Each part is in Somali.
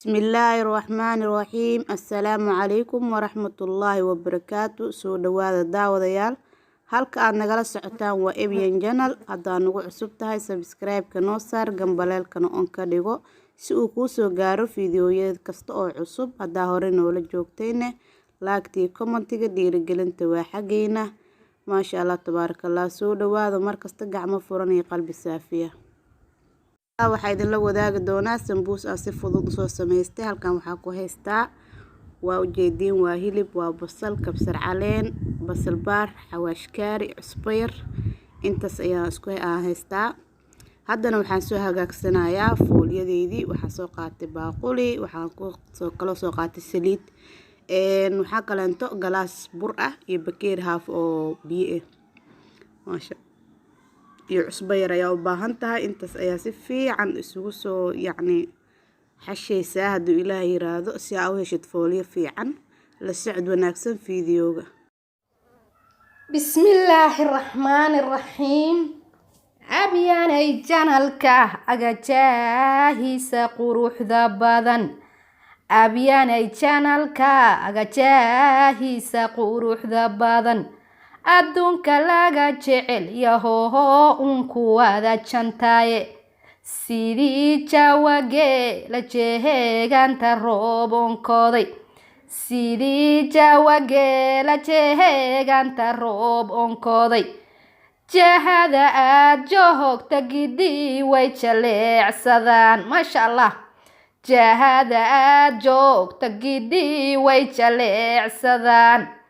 بسم الله الرحمن الرحيم. السلام عليكم ورحمة الله وبركاته. سو دواada daawadayaal halka aad nagala socotaan waa Ebiyan Channel. Haddii nagu cusub tahay subscribe-ka noo saar, gambaleelkana on ka dhigo si uu kuu soo gaaro fiidiyowyada kasta oo cusub. Haddaa hore noola joogtayna like-tii commentiga dhiirigelinta waa xageena. maasha Allah tabaarakallah. Soo dhawaada markasta gacmo furan iyo qalbi saafiya. waxaa idin la wadaagi doonaa sambuus aan si fudud soo samaystay. Halkan waxaa ku haystaa waa ujeedin waa hilib, waa basal, kabsar caleen, basal baar, xawaash kaari, cusbo yar. intaas ayaan isku haystaa. haddana waxaan soo hagaagsanayaa fooliyadeedii. waxaan soo qaatay baaquli, waxaan kala soo qaatay saliid, waxaa kaleento galaas bur ah iyo bakeer haaf oo biyo ah. maasha iyo cusbo yar ayaa u baahan tahay. intaas ayaa si fiican isugu soo xashaysaa hadduu Ilaahay yiraahdo si aad u heshid fooliyo fiican. la socod wanaagsan fiidiyowga. bismillaahi raxmaani raxiim. Ebiyan Channel-ka agajaahiisa quruxda badan. Ebiyan Channel-ka agajaahiisa quruxda badan. adduunka laga jecel yahoho unku wada jantaaye sidii jawage la jeeganta roobonkooday sidii jawage la jeeganta roobonkooday jahada aad joogta gidii way jaleecsadaan. maasha Allah. jahada aad joogta gidii way jaleecsadaan.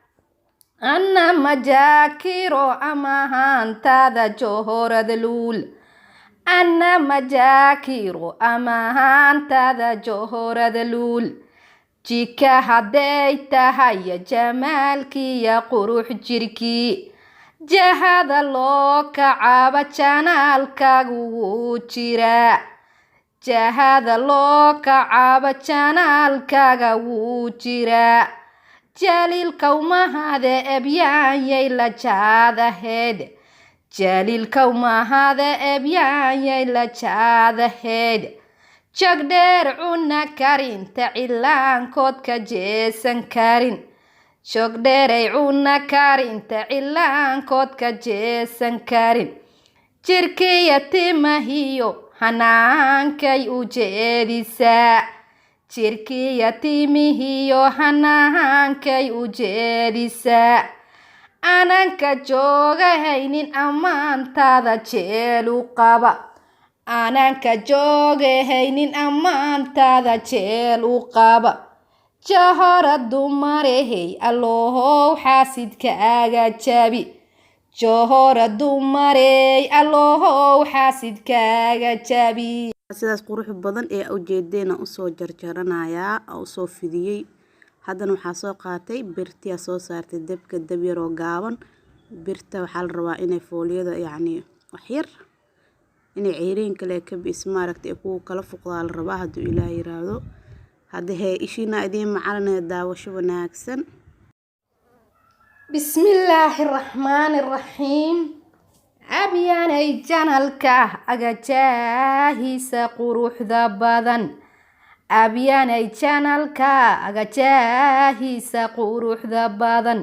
أنا مجاكيرو أمهانتادا جوهرد لول. أنا مجاكيرو أمهانتادا جوهرد لول. جيكا هديتا هيا جمالكي يا قروح جيركي جهاد الله كعابة جانالكا وجيرا جهاد الله كعابة جانالكا وجيرا jaliilka umahade ebyanyay la jaadaheed jaliilka umahade ebyanyay la jaadaheed jogdheer cuna karinta cilaankood ka jeesan karin jogdheeray cuna karinta cilaankood ka jeesan karin jirkiya timahiyo hanaankay u jeedisaa jirkiya timihiyo hanaankay u jeedisaa. ananka joogahaynin ammaantaada jeel u qaba. ananka joogahaynin ammaantaada jeel u qaba. jahora dumarehey allohow xaasidkaaga jabi. jahora dumarey allohow xaasidkaaga jabi. sidaas qurux badan ee ujeedena u soo jarjaranayaa oo soo fidiyay. haddana waxaa soo qaatay birtiya soo saartay dabka dab yar oo gaaban. birta waxaa la rabaa inay fooliyada wax yar inay ceeriin kale ka bismaaragtay kuwa kala fuqdaa la rabaa hadduu Ilaahay yiraahdo. hadda ishina idin macalinaya daawasho wanaagsan. bismillaahi raxmaani raxiim. Ebiyan Channel-ka agajaahiisa quruxda badan. Ebiyan Channel-ka agajaahiisa quruxda badan.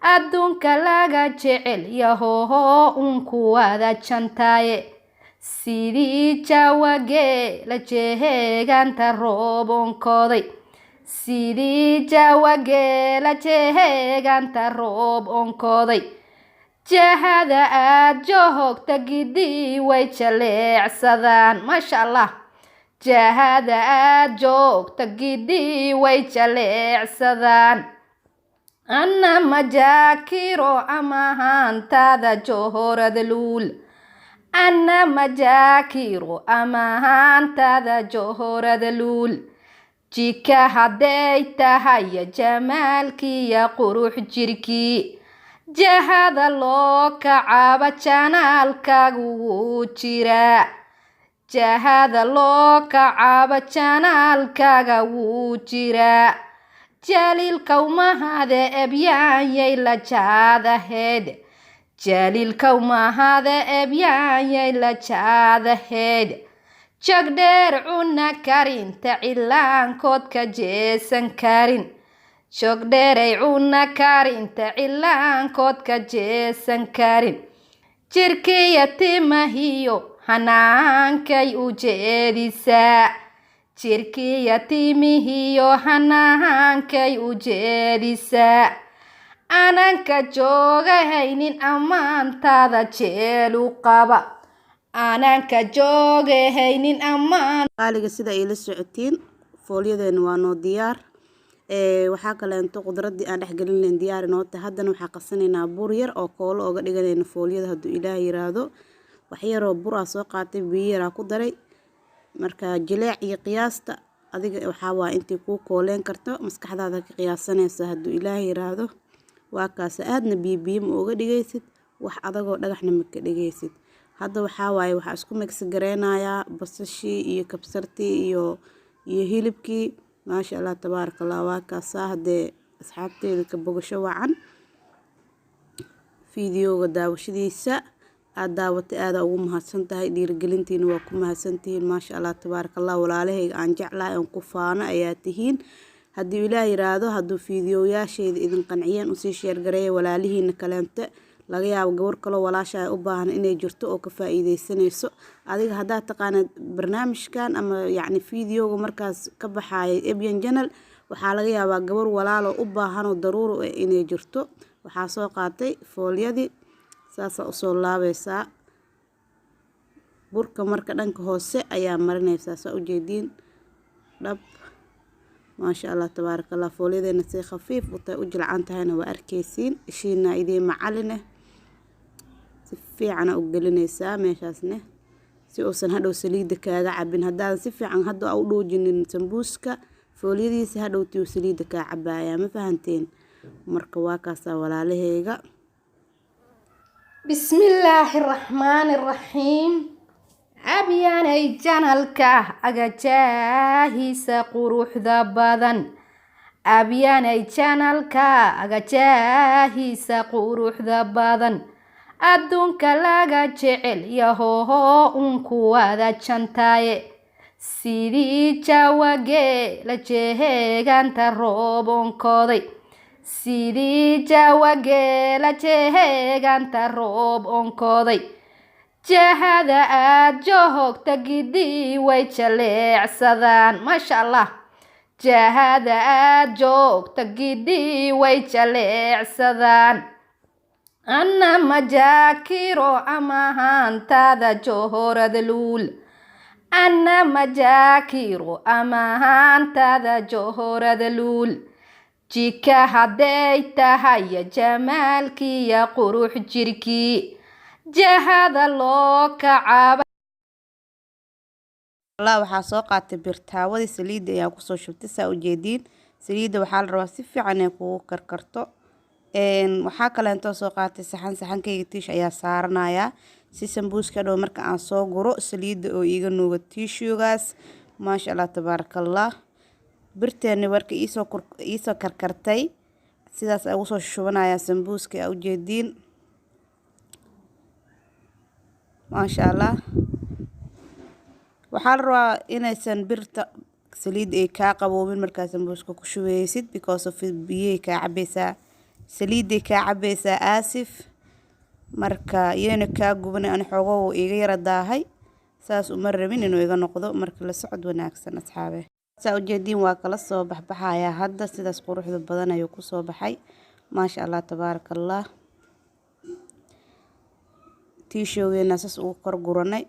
adduunka laga jecel yahoho unku wada jantaaye sidii jawage la jeeganta roobonkooday sidii jawage la jeeganta roobonkooday jahada aad joogta gidii way jaleecsadaan. maasha Allah. jahada aad joogta gidii way jaleecsadaan. أنا مجاكيرو أمهانتادا جوهرد لول. أنا مجاكيرو أمهانتادا جوهرد لول. جيكا هديتا هيا جمالكي يا قروح جيركي جهاد الله كعابة جانالكا وجيرا جهاد الله كعابة جانالكا وجيرا jaliilka umahade ebyanyay la jaadaheed jaliilka umahade ebyanyay la jaadaheed jogdheer cuna karin ta cilaankood ka jeesan karin jogdheeray cuna karin ta cilaankood ka jeesan karin jirkiya timahiyo hanaankay u jeedisaa jirkiya timihiyo hanaankay u jeedisaa ananka joogahaynin ammaantaada jeelu qaba ananka joogahaynin ammaan qaaliga sida ay la socotiin foolyadeena waa noo diyaar waxaa kaleento qudradii aan dhex gelin lahayn diyaar inoo tahay haddana waxaa qasanaynaa bur yar oo koolo ooga dhiganayna foolyada hadduu ilaahay yiraahdo wax yaroo bur aa soo qaatay biyo yaraa ku daray marka jileec iyo qiyaasta adiga waxaa waa intii kuu kooleen karto maskaxdaada ka qiyaasanaysa hadduu ilaahay yiraahdo waa kaas aadna biyo ma uga dhigaysid wax adagoo dhagaxna ma ka dhigaysid hadda waxaa waaye waxaa isku mix gareynayaa basashii iyo kabsartii iyo hilibkii maasha Allah tabaarakallah waa kaas hadee asxaabteeda ka bogasho wacan fiidiyowga daawashadiisa aad daawatay aad ugu mahadsantahay dhiirigelintiina waa ku mahadsantihiin maasha Allah tabaarakallah walaalahayga aan jeclahay aan ku faano ayaa tihiin haddii ilaahay yiraahdo hadduu fiidiyoyaasheeda idin qanciyeen usii sheer gareeya walaalihiina kaleente laga yaabo gabar kale walaasha ay u baahan inay jirto oo ka faa'iideysanayso adiga hadaa taqaanad barnaamijkan ama yacni fiidiyowga markaas ka baxaaya Ebyan Channel waxaa laga yaabaa gabar walaalo u baahan oo daruuro inay jirto waxaa soo qaatay foolyadii saasa u soo laabaysaa burka marka dhanka hoose ayaa marinaysaa saa u jeediin dhab maasha Allah tabaarakallah foolyadeena si khafiif u jilcan tahayna waa arkaysiin ishiina idin macalin si fiican u gelinaysaa meeshaasna si uusan hadhow saliida kaaga cabin haddaan si fiican hadda u dhoojinin sambuuska foolyadiisa hadhowtii saliida ka cabaya ma fahanteen marka waa kaas walaalahayga bismillaahir rahmaanir rahiim abyaanay janalka agajaahiisa quruxda badan abyaanay janalka agajaahiisa quruxda badan adduunka laga jecel yahoho unku wada jantaaye sidii jawage la jeeganta roobonkooday sidii jawage la jeeganta roobonkooday jahada aad joogta gidii way jaleecsadaan maasha Allah jahada aad joogta gidii way jaleecsadaan anna majaakiro amahantada johorada luul anna majaakiro amahantada johorada luul jika hadday tahay jamaalkiya qurux jirkii jahada loo kacaaba Allah waxaa soo qaatay birtaawadii saliida ayaa ku soo shubtay saa u jeediin saliida waxaa la rabaa si fiican ay kugu karkarto waxaa kale intoo soo qaatay saxankayga tiish ayaa saaranaya si sambuuska dhow marka aan soo guro saliida oo iiga nuuga tiishoogaas maasha Allah tabaarakallah birteeni warka iisoo karkartay sidaas ay ugu soo shubanaya sambuuska aa u jeediin maasha Allah waxaa la rabaa inaysan birta saliid ay kaa qaboobin markaa sambuuska ku shubeysid because of biyo kaa cabaysaa saliid kaa cabaysaa aasif marka iyana kaa guban aan xoogoo iga yara daahay saas uma rabin inuu iga noqdo marka la socod wanaagsan asxaabe saa u jeediin waa kala soo baxbaxaya hadda sidaas quruxda badan ayuu ku soo baxay maasha Allah tabaarakallah tiishoogeena saas ugu kor guranay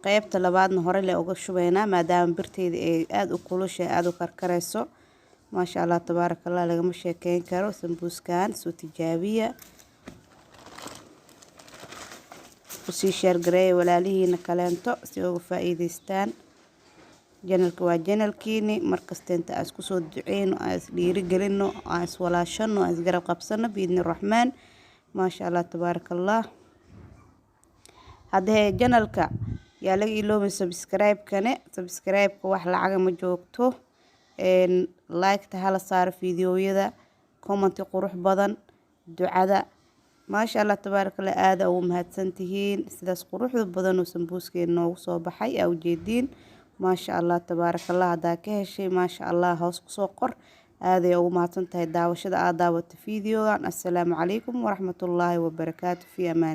qaybta labaadna hore le uga shubaynaa maadaama birteeda ay aad u kulushay aad u karkarayso maasha Allah tabaarakallah lagama sheekeyn karo sambuuskan soo tijaabiya usii sheer gareey walaalihiina kaleento si uga faa'iideystaan janalka waa janalkiini markasta inta aan isku soo duceyno aan is dhiirigelino aan is walaashano aan is garab qabsano biidni raxmaan maasha Allah tabaarakallah haddee janalka yaa laga iloobay subscribe-ka wax lacaga ma joogto like ta hala saaro fiidiyowyada comment qurux badan ducada maasha allah tabaaraka allah aad ugu mahadsantihiin sidaas quruxda badan oo sambuuskeena noogu soo baxay aa ujeediin maasha allah tabaaraka allah hadaa ka heshay maasha allah hoos kusoo qor aaday ugu mahadsantahay daawashada aad daawata fiidiyogan assalaamu calaykum waraxmatullaahi wabarakaatu fi amaan